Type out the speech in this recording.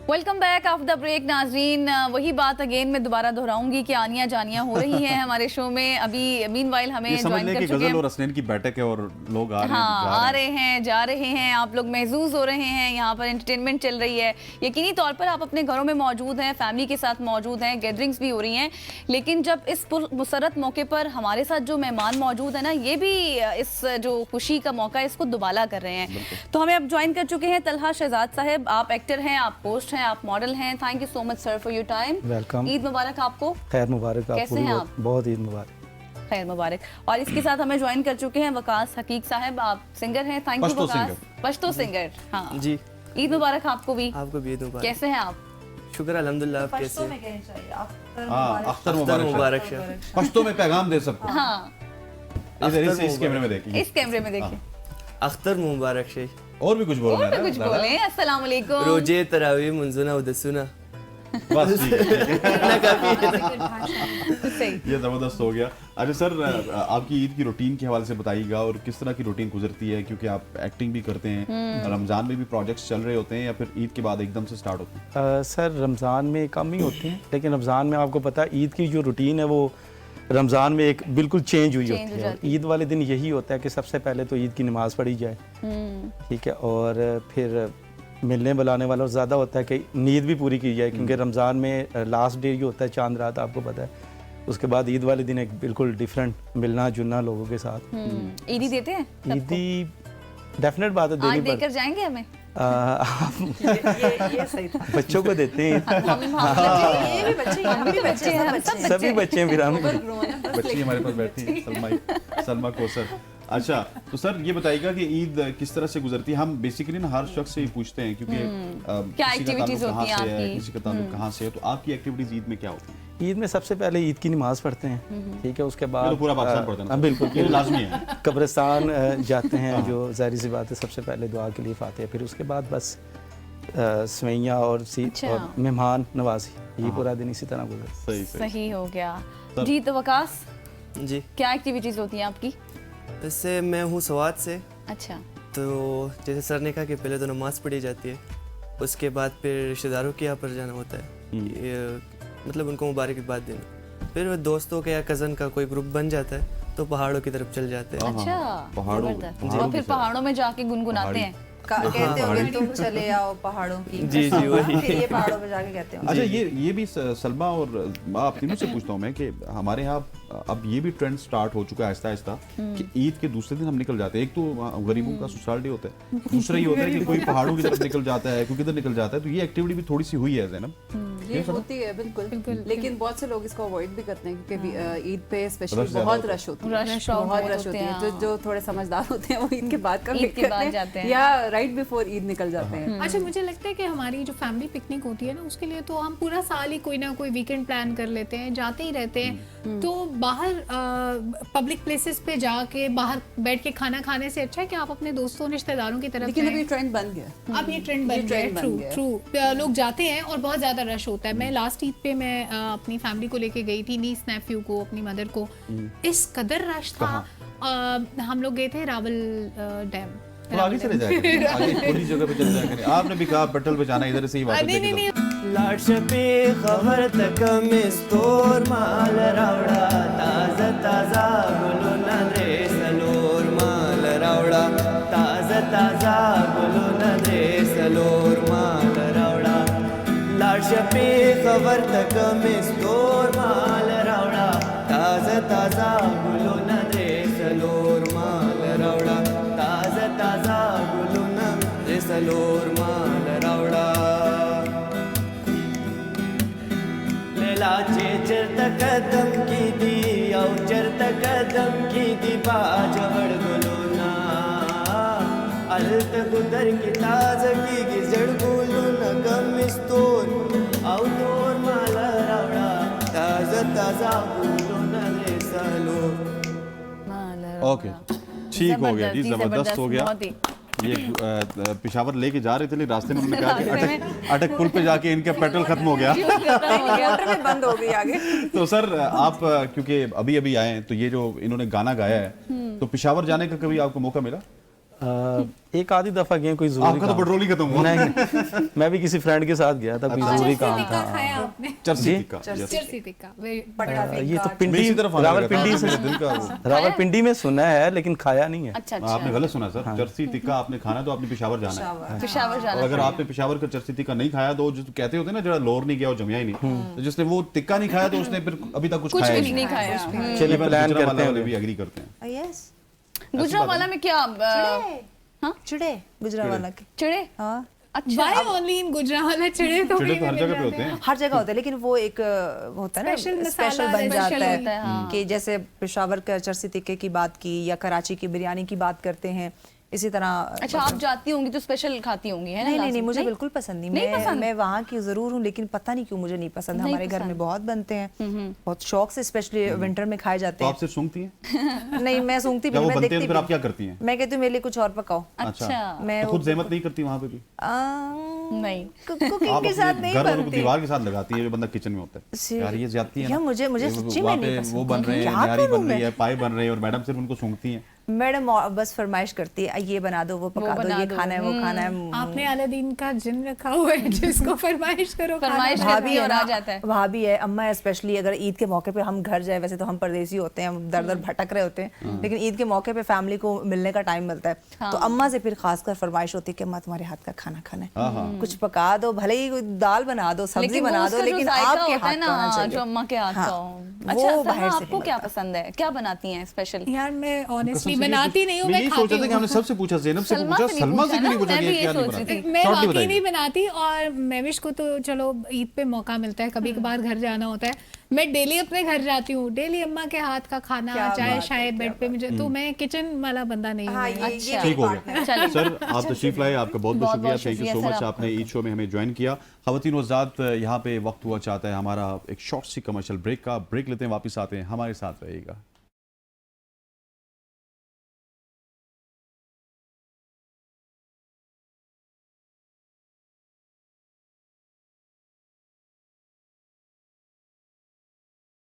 Welcome back after the break नाजरीन। वही बात अगेन मैं दोबारा दोहराऊंगी कि आनियां जानियां हो रही हैं हमारे शो में। अभी मीनवाइल हमें ज्वाइन कर चुके हैं और हसनैन की बैठक है और लोग आ रहे हैं जा रहे हैं, आप लोग महसूस हो रहे हैं, यहाँ पर एंटरटेनमेंट चल रही है। यकीनी तौर पर आप अपने घरों में मौजूद हैं, फैमिली के साथ मौजूद हैं, गैदरिंग्स भी हो रही हैं, लेकिन जब इस मुसरत मौके पर हमारे साथ जो मेहमान मौजूद है ना, ये भी इस जो खुशी का मौका है इसको दुबाला कर रहे हैं। तो हमें अब ज्वाइन कर चुके हैं तलहा शहजाद साहब। आप एक्टर हैं, आप होस्ट हैं, आप मॉडल हैं। Thank you so much sir for your time. Welcome. Eid मुबारक आपको। खैर मुबारक। कैसे हैं आप? बहुत ईद मुबारक। खैर मुबारक। और इसके साथ हमें ज्वाइन कर चुके हैं वकास हकीक साहब। आप सिंगर हैं। Thank you Waqas. Pashto singer. हाँ जी, ईद मुबारक आपको भी। आपको भी ईद मुबारक। कैसे हैं आप? शुक्र अल्हम्दुलिल्लाह। आप कैसे? अख्तर मुबारक। पश्तो में पैगाम दे सबको। हाँ इस कैमरे में देखिए, इस कैमरे में देखिए। अख्तर मुबारक शेख। और भी कुछ बोल रहे हैं, कुछ बोले। अस्सलाम वालेकुम। रोजे तरावी मुंजुना उदसुना। बस ठीक सही। ये जबरदस्त हो गया। अच्छा सर, आपकी ईद की रूटीन के हवाले से बताइएगा और किस तरह की रूटीन गुजरती है, क्योंकि आप एक्टिंग भी करते हैं, रमजान में भी प्रोजेक्ट्स चल रहे होते हैं या फिर ईद के बाद एकदम से स्टार्ट होते हैं? सर रमज़ान में कम ही होते हैं, लेकिन रमज़ान में आपको पता है ईद की जो रूटीन है वो रमज़ान में एक बिल्कुल चेंज हुई होती है। ईद वाले दिन यही होता है कि सबसे पहले तो ईद की नमाज़ पढ़ी जाए, ठीक है, और फिर मिलने बुलाने वाला ज़्यादा होता है कि नींद भी पूरी की जाए, क्योंकि रमज़ान में लास्ट डे ही होता है चांद रात, आपको पता है। उसके बाद ईद वाले दिन एक बिल्कुल डिफरेंट मिलना जुलना लोगों के साथ। ईदी देते हैं? ईदी डेफिनेट बात है, देनी देकर जाएंगे हमें। ये सही था। बच्चों को देते हैं। ये भी बच्चे, हम भी बच्चे हैं, सभी बच्चे हैं, फिर हम बच्ची हमारे पास बैठी है, सलमा कौसर। अच्छा तो सर ये बताइएगा कि ईद किस तरह से गुजरती है? हम बेसिकली ना हर शख्स से ये पूछते हैं, क्योंकि क्या एक्टिविटीज होती हैं आपकी, किसी का ताल्लुक कहाँ से है, तो आपकी एक्टिविटीज ईद में क्या होती है? ईद में सबसे पहले ईद की नमाज पढ़ते हैं, ठीक है, उसके बाद पूरा पाकिस्तान पढ़ते हैं, बिल्कुल ये लाजमी है। कब्रिस्तान जाते हैं, जो ज़ाहिर सी बात है, सबसे पहले दुआ के लिए फातिहा, फिर उसके बाद बस सवैया और और मेहमान नवाजी, ये पूरा दिन इसी तरह गुजरता है। सही हो गया जी। तो वकास जी, क्या एक्टिविटीज होती हैं आपकी? वैसे मैं हूँ सवात से। अच्छा। तो जैसे सर ने कहा कि पहले तो नमाज पढ़ी जाती है, उसके बाद फिर रिश्तेदारों के यहाँ पर जाना होता है, मतलब उनको मुबारकबाद देना, फिर दोस्तों के या कज़न का कोई ग्रुप बन जाता है तो पहाड़ों की तरफ चल जाते हैं। अच्छा, पहाड़ों और फिर पहाड़ों में जाके गुनगुनाते हैं। कहते होंगे तुम चले आओ पहाड़ों की। जी जी वही। ये पहाड़ों पे जाके कहते हैं। अच्छा ये भी सलमा और आप तीनों से पूछता हूँ मैं कि हमारे यहाँ अब ये भी ट्रेंड स्टार्ट हो चुका है आहिस्ता आहिस्ता कि ईद के दूसरे दिन हम निकल जाते हैं। एक तो गरीबों का ससुराल डे होता है, दूसरा ये होता है कि कोई पहाड़ों की तरफ निकल जाता है, कोई किधर निकल जाता है। तो ये एक्टिविटी भी थोड़ी सी हुई है ज़ैनब। ये होती है बिल्कुल, लेकिन बहुत से लोग इसको अवॉइड भी करते हैं, क्योंकि ईद पे स्पेशली बहुत रश होती है, बहुत रश होती है। जो थोड़े समझदार होते हैं वो ईद के बाद का वेट करते हैं या राइट बिफोर ईद निकल जाते हैं। अच्छा, मुझे लगता है कि हमारी जो फैमिली पिकनिक होती है ना, उसके लिए तो हम पूरा साल ही कोई ना कोई वीकेंड प्लान कर लेते हैं, जाते ही रहते हैं। तो बाहर पब्लिक प्लेसेस पे जाके बाहर बैठ के खाना खाने से अच्छा है कि आप अपने दोस्तों रिश्तेदारों की तरफ। लेकिन अभी ट्रेंड बन गया, अब ये ट्रेंड बन गया। ट्रू, लोग जाते हैं और बहुत ज्यादा रश होता है। मैं लास्ट ईद पे मैं अपनी फैमिली को लेके गई थी, नीस नेफ्यू को, अपनी मदर को। इस कदर रश था। हम लोग गए थे रावल डैम। आगे चले जाएंगे, आगे खुली जगह पे चले जाएंगे। आपने भी कहा पेट्रोल पे जाना, इधर से ही वापस नहीं। लाडशपे खबर तक मिस्टोर माल रावड़ा, ताजा ताजा गुलो नरे सलोर माल रावड़ा, ताजा ताजा गुलो नरे सलोर माल रावड़ा। लाडशपे खबर तक मिस्टोर माल रावड़ा, ताजा ताजा गुलो नरे सलोर माल रावड़ा, ताजा ताजा गुलो नरे सलोर माल रावड़ा। लाचे चरत कदम की दी औ चरत कदम की दी बाजवड़ गुलुना, अलत गुदर की ताज की गिजड़ गुलुना, गमिस्तोर औ तोर माल रावड़ा, ताजा ताजा गुलुना रे सलो। ओके, ठीक हो गया जी, जबरदस्त हो गया। ये पेशावर लेके जा रहे थे, लेकिन रास्ते में उन्होंने कहा कि अटक पुल पे जाके इनका पेट्रोल खत्म हो गया, बंद हो गई आगे। तो सर आप क्योंकि अभी अभी आए हैं, तो ये जो इन्होंने गाना गाया है, तो पेशावर जाने का कभी आपको मौका मिला? एक आधी दफा गए, कोई जरूरी आपका तो पेट्रोल ही खत्म हुआ। नहीं, मैं भी किसी फ्रेंड के साथ गया था, कोई जरूरी काम टिक्का था। खाया आपने? चरसी टिक्का, yes। चरसी टिक्का ये तो मेरी पिंडी, तरफ आने लगा था, रावलपिंडी से, मेरे दिल का वो। रावलपिंडी में सुना है लेकिन खाया नहीं है। अच्छा आपने गलत सुना सर, चरसी टिक्का आपने खाना तो आपने पेशावर जाना है। पेशावर और जाना अगर आपने पेशावर का चरसी टिक्का नहीं खाया तो जो कहते होते हैं ना, जरा लोर नहीं गया और जमिया ही नहीं, तो जिसने वो टिक्का नहीं खाया तो उसने फिर अभी तक कुछ खाया नहीं खाया। चलिए प्लान करते हैं। भी एग्री करते हैं। यस गुजरावाला में क्या चिड़े गुजरावाला के चिड़े? हाँ अच्छा, Why only in गुजरावाला? चिड़े तो चिड़े कहीं तो हर भी जगह पे मिल होते हैं। हर जगह होता है, लेकिन वो एक होता है ना, Special स्पेशल मसाला बन special जाता होता है, है, हाँ। कि जैसे पेशावर का चरसी टिक्के की बात की या कराची की बिरयानी की बात करते हैं, इसी तरह। अच्छा, आप जाती होंगी तो स्पेशल खाती होंगी, है ना? नहीं नहीं नहीं, लास्ट मुझे में? बिल्कुल पसंद नहीं। नहीं पसंद? मैं वहाँ की जरूर हूँ, लेकिन पता नहीं क्यों मुझे नहीं पसंद है। नहीं हमारे घर पसंद। में बहुत बनते हैं, बहुत शौक से, स्पेशली विंटर में खाए जाते तो हैं। आप सिर्फ सूंघती हैं? नहीं, मैं सूंघती भी जब नहीं, वो मैं बनते हैं देखती तो फिर भी आप क्या करती हैं? मैं कहती हूँ मेरे लिए कुछ और पकाओ। अच्छा, मैं तो खुद जहमत नहीं करती वहाँ पे भी? नहीं। कुकिंग आप के अपने साथ नहीं घर वालों को बनती। दीवार के साथ लगाती है जो बंदा किचन में होता है, यार ये ज्यादती है यार ना। मुझे ये सच्ची में वहाँ नहीं पे पसंद। वो बन रहे हैं, क्या निहारी करूं बन रही मैं? है, पाई बन रहे हैं और मैडम सिर्फ उनको सूंघती हैं। मैडम बस फरमाइश करती है, ये बना दो, वो पका दो, बना ये दो। खाना है, वो खाना है। आपने अलादीन का जिन रखा हुआ है जिसको फरमाइश करो खाना फरमाइश बना। करती है और आ जाता है। भाभी है, अम्मा है, स्पेशली अगर ईद के मौके पे हम घर जाए, वैसे तो हम परदेसी होते हैं, हम दर दर भटक रहे होते हैं, लेकिन ईद के मौके पे फैमिली को मिलने का टाइम मिलता है, तो अम्मा से फिर खासकर फरमाइश होती है कि अम्मा तुम्हारे हाथ का खाना खाना है, कुछ पका दो, भले ही दाल बना दो, सब्जी लेकिन बना वो दो, उसका जो लेकिन जायका आपके होता हाथ है का होना ना, चाहिए। जो अम्मा के हाथ हाँ, का हो। वो अच्छा, बाहर सलमा, से आपको नहीं क्या मिलता। पसंद है, क्या बनाती हैं स्पेशल? यार मैं ऑनेस्टली कसम से बनाती नहीं हूँ, मैं मैं यही सोच खाती रहा था कि हमने हूँ। सबसे पूछा, ज़ैनब से सलमा पूछा, से नहीं सलमा से पूछा क्यों नहीं ना, पूछा मैं कि भी ये ये क्या नहीं सोच रही बनाती? थी। मैं Shortly वाकई बताइए। नहीं बनाती, और मेविश को तो चलो ईद पे मौका मिलता है, कभी कभार घर जाना होता है, मैं डेली अपने घर जाती हूँ, डेली अम्मा के हाथ का खाना, क्या चाय बात है, शाय क्या बेड पे मुझे, तो मैं किचन वाला बंदा नहीं हूँ। हाँ, मैं। ये ठीक हो बात है। गया सर, आप तशरीफ लाए, आपका बहुत बहुत शुक्रिया। बहुत थैंक यू शुक्रिया सो सर मच, आपका। आपने ईद शो में हमें ज्वाइन किया। ख़वातीन व हज़रात, यहाँ पे वक्त हुआ चाहता है हमारा एक शॉर्ट सी कमर्शियल ब्रेक का। ब्रेक लेते हैं, वापस आते हैं, हमारे साथ रहिएगा।